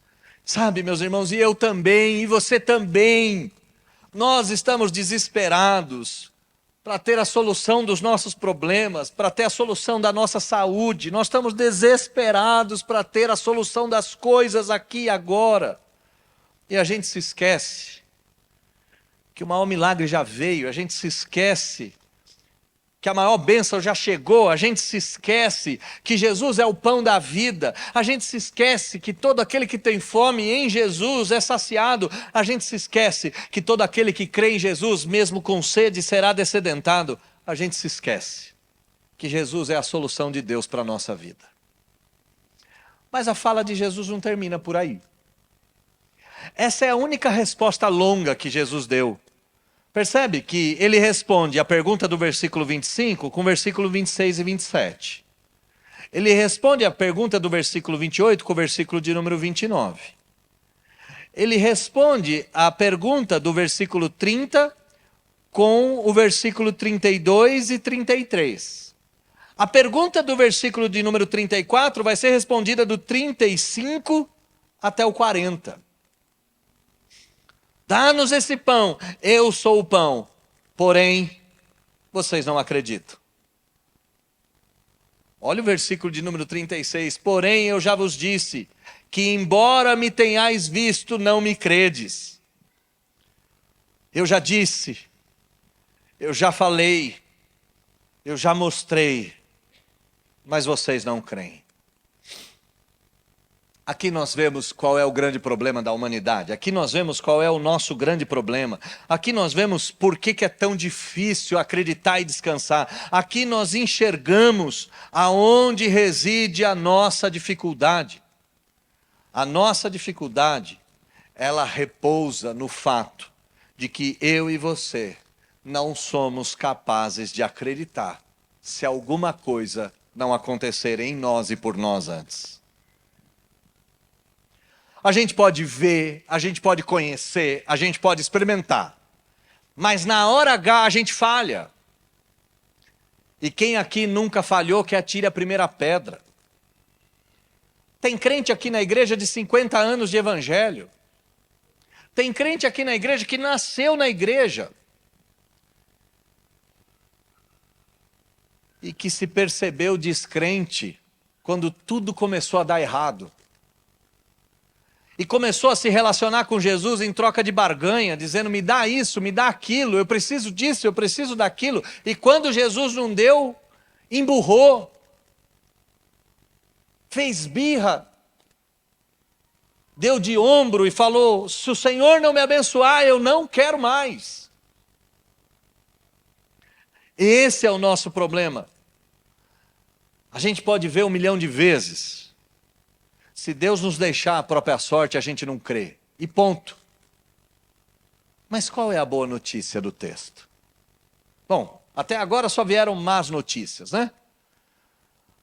Sabe, meus irmãos, e eu também, e você também. Nós estamos desesperados para ter a solução dos nossos problemas, para ter a solução da nossa saúde. Nós estamos desesperados para ter a solução das coisas aqui e agora. E a gente se esquece que o maior milagre já veio, a gente se esquece que a maior bênção já chegou, a gente se esquece que Jesus é o pão da vida, a gente se esquece que todo aquele que tem fome em Jesus é saciado, a gente se esquece que todo aquele que crê em Jesus, mesmo com sede, será dessedentado, a gente se esquece que Jesus é a solução de Deus para a nossa vida. Mas a fala de Jesus não termina por aí. Essa é a única resposta longa que Jesus deu. Percebe que ele responde a pergunta do versículo 25 com o versículo 26 e 27. Ele responde a pergunta do versículo 28 com o versículo de número 29. Ele responde a pergunta do versículo 30 com o versículo 32 e 33. A pergunta do versículo de número 34 vai ser respondida do 35 até o 40. Dá-nos esse pão, eu sou o pão, porém, vocês não acreditam. Olha o versículo de número 36, porém eu já vos disse, que embora me tenhais visto, não me credes. Eu já disse, eu já falei, eu já mostrei, mas vocês não creem. Aqui nós vemos qual é o grande problema da humanidade. Aqui nós vemos qual é o nosso grande problema. Aqui nós vemos por que é tão difícil acreditar e descansar. Aqui nós enxergamos aonde reside a nossa dificuldade. A nossa dificuldade, ela repousa no fato de que eu e você não somos capazes de acreditar se alguma coisa não acontecer em nós e por nós antes. A gente pode ver, a gente pode conhecer, a gente pode experimentar. Mas na hora H a gente falha. E quem aqui nunca falhou que atire a primeira pedra? Tem crente aqui na igreja de 50 anos de evangelho. Tem crente aqui na igreja que nasceu na igreja. E que se percebeu descrente quando tudo começou a dar errado. E começou a se relacionar com Jesus em troca de barganha, dizendo, me dá isso, me dá aquilo, eu preciso disso, eu preciso daquilo. E quando Jesus não deu, emburrou, fez birra, deu de ombro e falou, se o Senhor não me abençoar, eu não quero mais. Esse é o nosso problema. A gente pode ver 1 milhão de vezes. Se Deus nos deixar a própria sorte, a gente não crê. E ponto. Mas qual é a boa notícia do texto? Bom, até agora só vieram más notícias, né?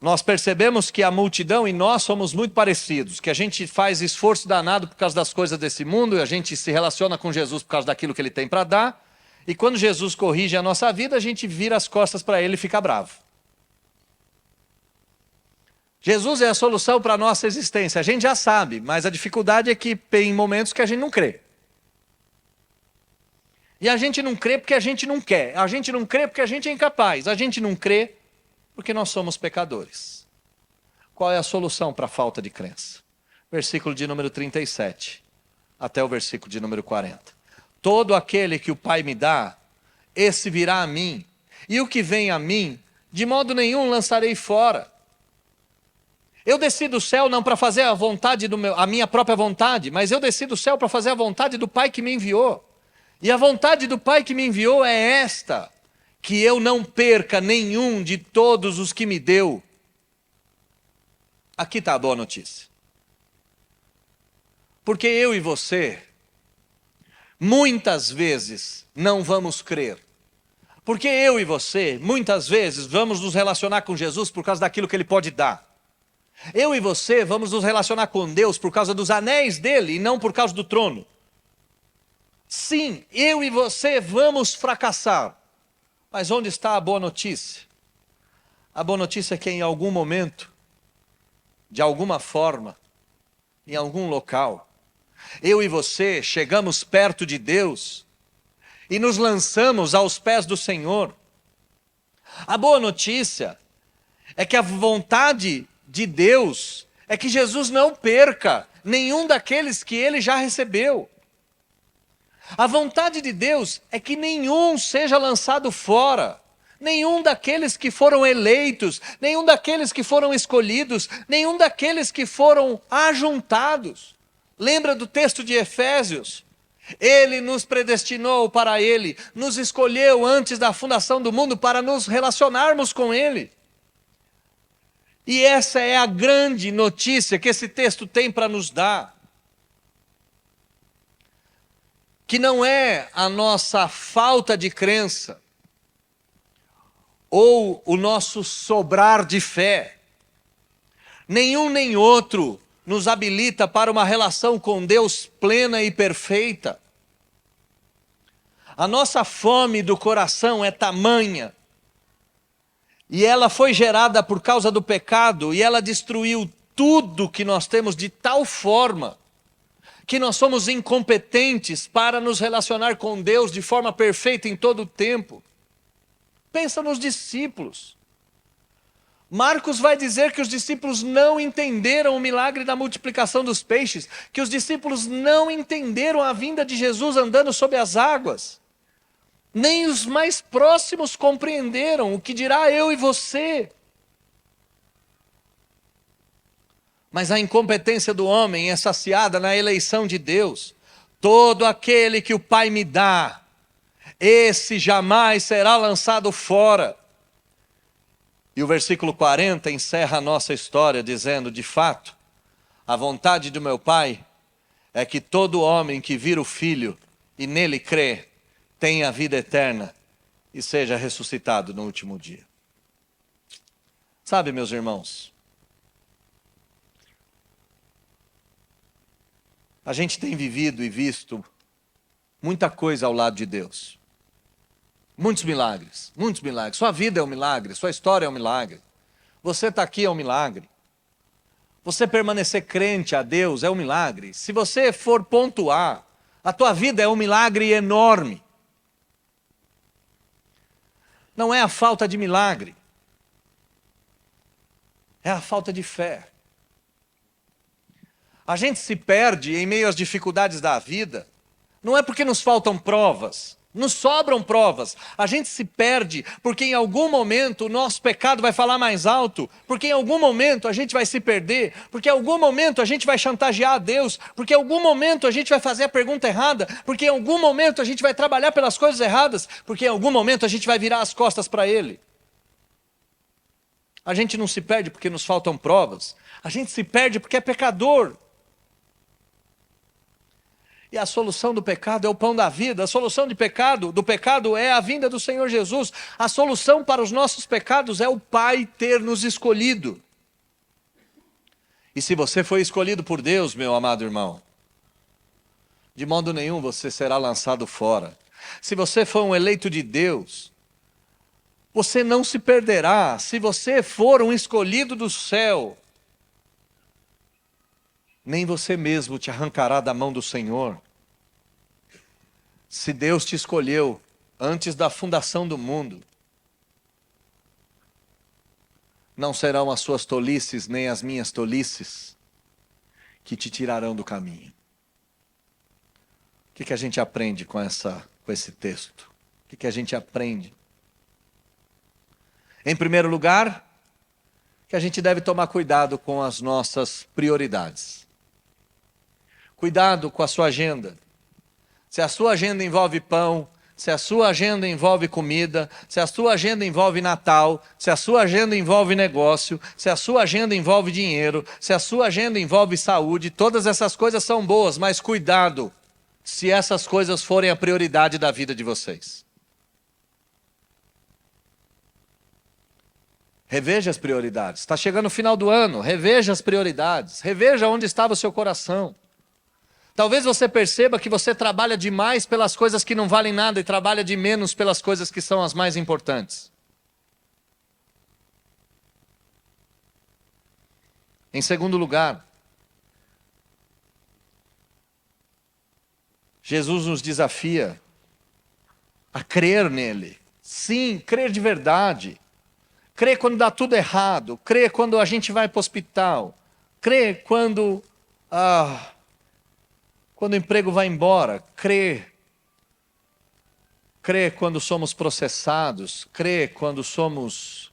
Nós percebemos que a multidão e nós somos muito parecidos, que a gente faz esforço danado por causa das coisas desse mundo, e a gente se relaciona com Jesus por causa daquilo que ele tem para dar, e quando Jesus corrige a nossa vida, a gente vira as costas para ele e fica bravo. Jesus é a solução para a nossa existência, a gente já sabe, mas a dificuldade é que tem momentos que a gente não crê. E a gente não crê porque a gente não quer, a gente não crê porque a gente é incapaz, a gente não crê porque nós somos pecadores. Qual é a solução para a falta de crença? Versículo de número 37, até o versículo de número 40. Todo aquele que o Pai me dá, esse virá a mim, e o que vem a mim, de modo nenhum lançarei fora. Eu desci do céu não para fazer a vontade a minha própria vontade, mas eu desci do céu para fazer a vontade do Pai que me enviou. E a vontade do Pai que me enviou é esta, que eu não perca nenhum de todos os que me deu. Aqui está a boa notícia. Porque eu e você, muitas vezes, não vamos crer. Porque eu e você, muitas vezes, vamos nos relacionar com Jesus por causa daquilo que Ele pode dar. Eu e você vamos nos relacionar com Deus por causa dos anéis dele e não por causa do trono. Sim, eu e você vamos fracassar. Mas onde está a boa notícia? A boa notícia é que em algum momento, de alguma forma, em algum local, eu e você chegamos perto de Deus e nos lançamos aos pés do Senhor. A boa notícia é que a vontade de Deus é que Jesus não perca nenhum daqueles que ele já recebeu. A vontade de Deus é que nenhum seja lançado fora, nenhum daqueles que foram eleitos, nenhum daqueles que foram escolhidos, nenhum daqueles que foram ajuntados. Lembra do texto de Efésios? Ele nos predestinou para Ele, nos escolheu antes da fundação do mundo para nos relacionarmos com Ele. E essa é a grande notícia que esse texto tem para nos dar. Que não é a nossa falta de crença, ou o nosso sobrar de fé. Nenhum nem outro nos habilita para uma relação com Deus plena e perfeita. A nossa fome do coração é tamanha, e ela foi gerada por causa do pecado, e ela destruiu tudo que nós temos de tal forma, que nós somos incompetentes para nos relacionar com Deus de forma perfeita em todo o tempo. Pensa nos discípulos. Marcos vai dizer que os discípulos não entenderam o milagre da multiplicação dos peixes, que os discípulos não entenderam a vinda de Jesus andando sobre as águas. Nem os mais próximos compreenderam, o que dirá eu e você. Mas a incompetência do homem é saciada na eleição de Deus. Todo aquele que o Pai me dá, esse jamais será lançado fora. E o versículo 40 encerra a nossa história dizendo, de fato, a vontade do meu Pai é que todo homem que vira o Filho e nele crê, tenha a vida eterna e seja ressuscitado no último dia. Sabe, meus irmãos, a gente tem vivido e visto muita coisa ao lado de Deus. Muitos milagres, muitos milagres. Sua vida é um milagre, sua história é um milagre. Você está aqui é um milagre. Você permanecer crente a Deus é um milagre. Se você for pontuar, a tua vida é um milagre enorme. Não é a falta de milagre, é a falta de fé. A gente se perde em meio às dificuldades da vida, não é porque nos faltam provas, nos sobram provas. A gente se perde porque em algum momento o nosso pecado vai falar mais alto, porque em algum momento a gente vai se perder, porque em algum momento a gente vai chantagear a Deus, porque em algum momento a gente vai fazer a pergunta errada, porque em algum momento a gente vai trabalhar pelas coisas erradas, porque em algum momento a gente vai virar as costas para Ele. A gente não se perde porque nos faltam provas, a gente se perde porque é pecador. E a solução do pecado é o pão da vida. A solução do pecado é a vinda do Senhor Jesus. A solução para os nossos pecados é o Pai ter nos escolhido. E se você foi escolhido por Deus, meu amado irmão, de modo nenhum você será lançado fora. Se você for um eleito de Deus, você não se perderá. Se você for um escolhido do céu, nem você mesmo te arrancará da mão do Senhor. Se Deus te escolheu antes da fundação do mundo, não serão as suas tolices nem as minhas tolices que te tirarão do caminho. O que a gente aprende com esse texto? O que a gente aprende? Em primeiro lugar, que a gente deve tomar cuidado com as nossas prioridades. Cuidado com a sua agenda. Se a sua agenda envolve pão, se a sua agenda envolve comida, se a sua agenda envolve Natal, se a sua agenda envolve negócio, se a sua agenda envolve dinheiro, se a sua agenda envolve saúde, todas essas coisas são boas, mas cuidado se essas coisas forem a prioridade da vida de vocês. Reveja as prioridades. Está chegando o final do ano, reveja as prioridades, reveja onde estava o seu coração. Talvez você perceba que você trabalha demais pelas coisas que não valem nada e trabalha de menos pelas coisas que são as mais importantes. Em segundo lugar, Jesus nos desafia a crer nele. Sim, crer de verdade. Crer quando dá tudo errado. Crer quando a gente vai para o hospital. Crer quando o emprego vai embora. Crer quando somos processados. Crer quando somos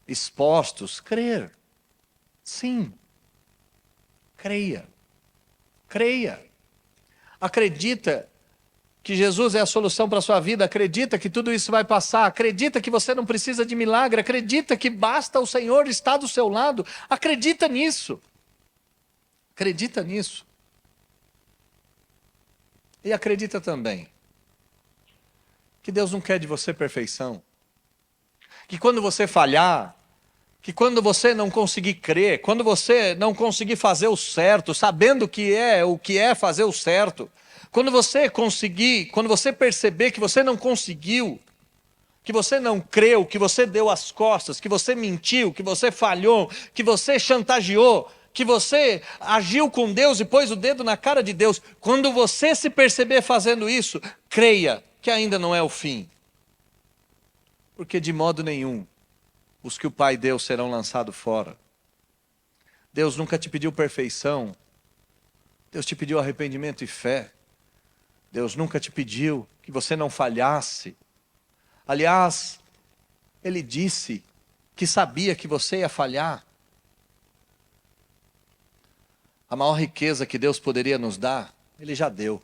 expostos. Crer. Sim. Creia. Creia. Acredita que Jesus é a solução para a sua vida, acredita que tudo isso vai passar, acredita que você não precisa de milagre, acredita que basta o Senhor estar do seu lado, acredita nisso. Acredita nisso. E acredita também que Deus não quer de você perfeição. Que quando você falhar, que quando você não conseguir crer, quando você não conseguir fazer o certo, sabendo o que é fazer o certo, quando você perceber que você não conseguiu, que você não creu, que você deu as costas, que você mentiu, que você falhou, que você chantageou, que você agiu com Deus e pôs o dedo na cara de Deus, quando você se perceber fazendo isso, creia que ainda não é o fim. Porque de modo nenhum os que o Pai deu serão lançados fora. Deus nunca te pediu perfeição. Deus te pediu arrependimento e fé. Deus nunca te pediu que você não falhasse. Aliás, Ele disse que sabia que você ia falhar. A maior riqueza que Deus poderia nos dar, Ele já deu.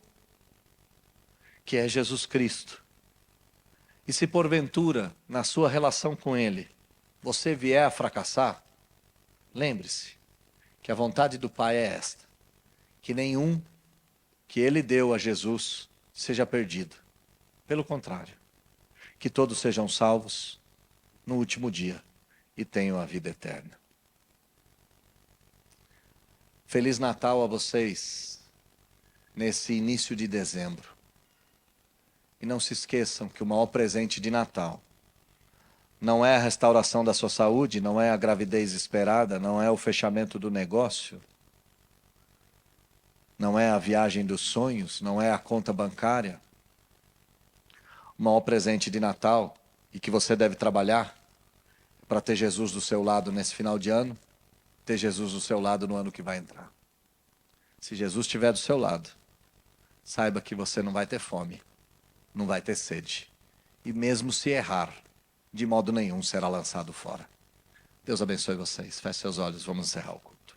Que é Jesus Cristo. E se porventura, na sua relação com Ele, você vier a fracassar, lembre-se que a vontade do Pai é esta: que nenhum que Ele deu a Jesus seja perdido. Pelo contrário, que todos sejam salvos no último dia e tenham a vida eterna. Feliz Natal a vocês nesse início de dezembro. E não se esqueçam que o maior presente de Natal não é a restauração da sua saúde, não é a gravidez esperada, não é o fechamento do negócio, não é a viagem dos sonhos, não é a conta bancária. O maior presente de Natal, e que você deve trabalhar para ter Jesus do seu lado nesse final de ano, ter Jesus do seu lado no ano que vai entrar. Se Jesus estiver do seu lado, saiba que você não vai ter fome, não vai ter sede. E mesmo se errar, de modo nenhum será lançado fora. Deus abençoe vocês. Feche seus olhos, vamos encerrar o culto.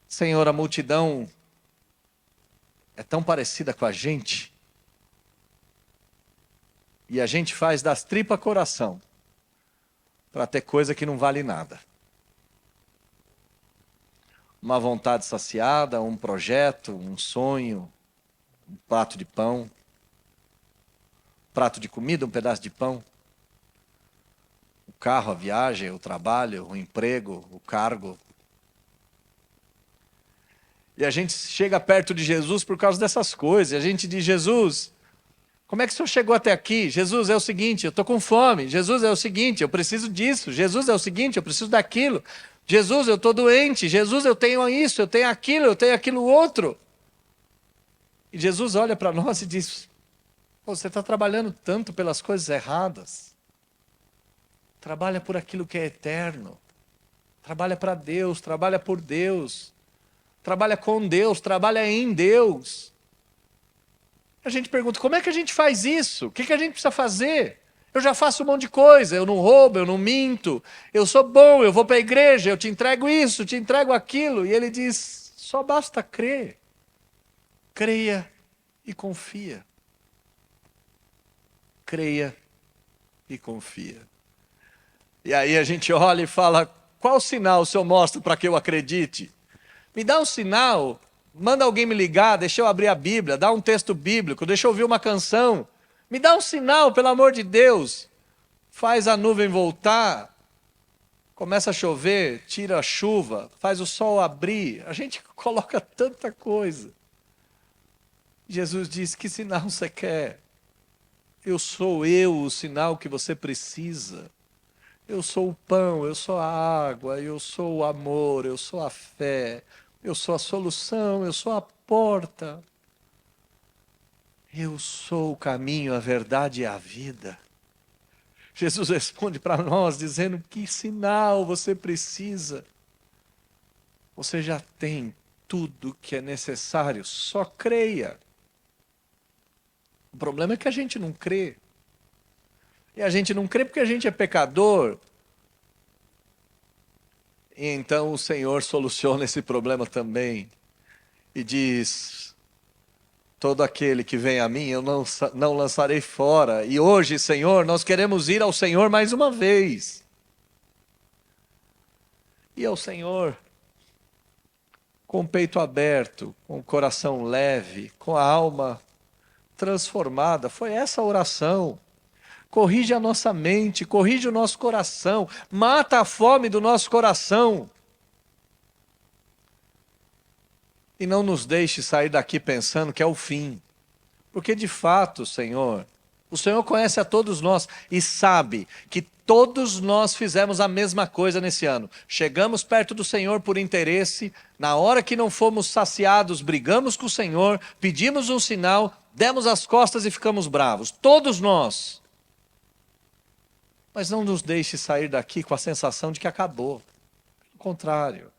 Senhor, a multidão é tão parecida com a gente, e a gente faz das tripas coração para ter coisa que não vale nada. Uma vontade saciada, um projeto, um sonho, um prato de pão, prato de comida, um pedaço de pão, o carro, a viagem, o trabalho, o emprego, o cargo. E a gente chega perto de Jesus por causa dessas coisas. E a gente diz: Jesus, como é que o senhor chegou até aqui? Jesus, é o seguinte, eu estou com fome. Jesus, é o seguinte, eu preciso disso. Jesus, é o seguinte, eu preciso daquilo. Jesus, eu estou doente. Jesus, eu tenho isso, eu tenho aquilo outro. E Jesus olha para nós e diz: você está trabalhando tanto pelas coisas erradas. Trabalha por aquilo que é eterno. Trabalha para Deus, trabalha por Deus. Trabalha com Deus, trabalha em Deus. A gente pergunta: como é que a gente faz isso? O que a gente precisa fazer? Eu já faço um monte de coisa, eu não roubo, eu não minto, eu sou bom, eu vou para a igreja, eu te entrego isso, te entrego aquilo. E ele diz: só basta crer. Creia e confia. Creia e confia. E aí a gente olha e fala, qual sinal o Senhor mostra para que eu acredite? Me dá um sinal, manda alguém me ligar, deixa eu abrir a Bíblia, dá um texto bíblico, deixa eu ouvir uma canção. Me dá um sinal, pelo amor de Deus. Faz a nuvem voltar, começa a chover, tira a chuva, faz o sol abrir. A gente coloca tanta coisa. Jesus diz, que sinal você quer? Eu sou o sinal que você precisa. Eu sou o pão, eu sou a água, eu sou o amor, eu sou a fé, eu sou a solução, eu sou a porta. Eu sou o caminho, a verdade e a vida. Jesus responde para nós dizendo, que sinal você precisa? Você já tem tudo que é necessário, só creia. O problema é que a gente não crê. E a gente não crê porque a gente é pecador. E então o Senhor soluciona esse problema também. E diz, todo aquele que vem a mim, eu não lançarei fora. E hoje, Senhor, nós queremos ir ao Senhor mais uma vez. E ao Senhor, com o peito aberto, com o coração leve, com a alma transformada. Foi essa a oração. Corrige a nossa mente, corrige o nosso coração, mata a fome do nosso coração. E não nos deixe sair daqui pensando que é o fim. Porque de fato, Senhor, o Senhor conhece a todos nós e sabe que todos nós fizemos a mesma coisa nesse ano. Chegamos perto do Senhor por interesse, na hora que não fomos saciados, brigamos com o Senhor, pedimos um sinal, demos as costas e ficamos bravos. Todos nós. Mas não nos deixe sair daqui com a sensação de que acabou. Pelo contrário.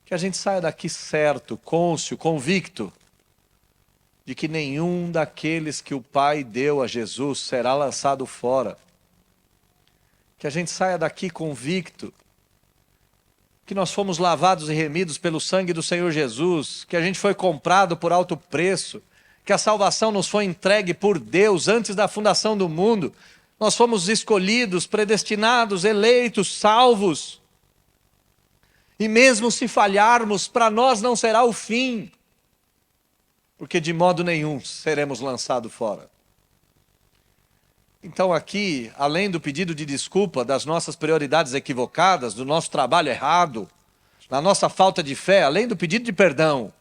Que a gente saia daqui certo, cônscio, convicto, de que nenhum daqueles que o Pai deu a Jesus será lançado fora. Que a gente saia daqui convicto, que nós fomos lavados e remidos pelo sangue do Senhor Jesus, que a gente foi comprado por alto preço, que a salvação nos foi entregue por Deus antes da fundação do mundo. Nós fomos escolhidos, predestinados, eleitos, salvos. E mesmo se falharmos, para nós não será o fim. Porque de modo nenhum seremos lançados fora. Então aqui, além do pedido de desculpa das nossas prioridades equivocadas, do nosso trabalho errado, da nossa falta de fé, além do pedido de perdão,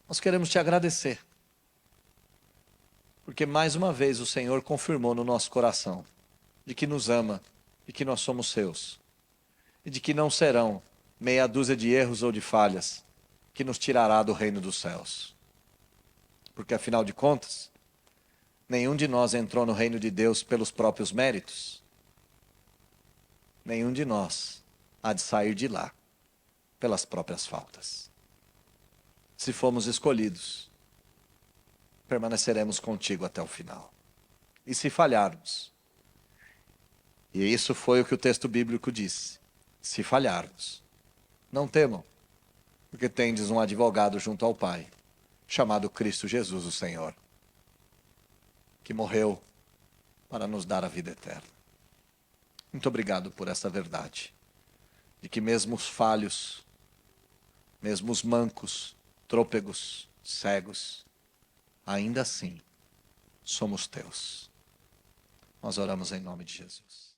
nós queremos te agradecer. Porque mais uma vez o Senhor confirmou no nosso coração de que nos ama e que nós somos seus. E de que não serão meia dúzia de erros ou de falhas que nos tirará do reino dos céus. Porque afinal de contas, nenhum de nós entrou no reino de Deus pelos próprios méritos. Nenhum de nós há de sair de lá pelas próprias faltas. Se fomos escolhidos, permaneceremos contigo até o final. E se falharmos, e isso foi o que o texto bíblico disse, se falharmos, não temam, porque tendes um advogado junto ao Pai, chamado Cristo Jesus, o Senhor, que morreu para nos dar a vida eterna. Muito obrigado por essa verdade, de que mesmo os falhos, mesmo os mancos, trôpegos, cegos, ainda assim somos teus. Nós oramos em nome de Jesus.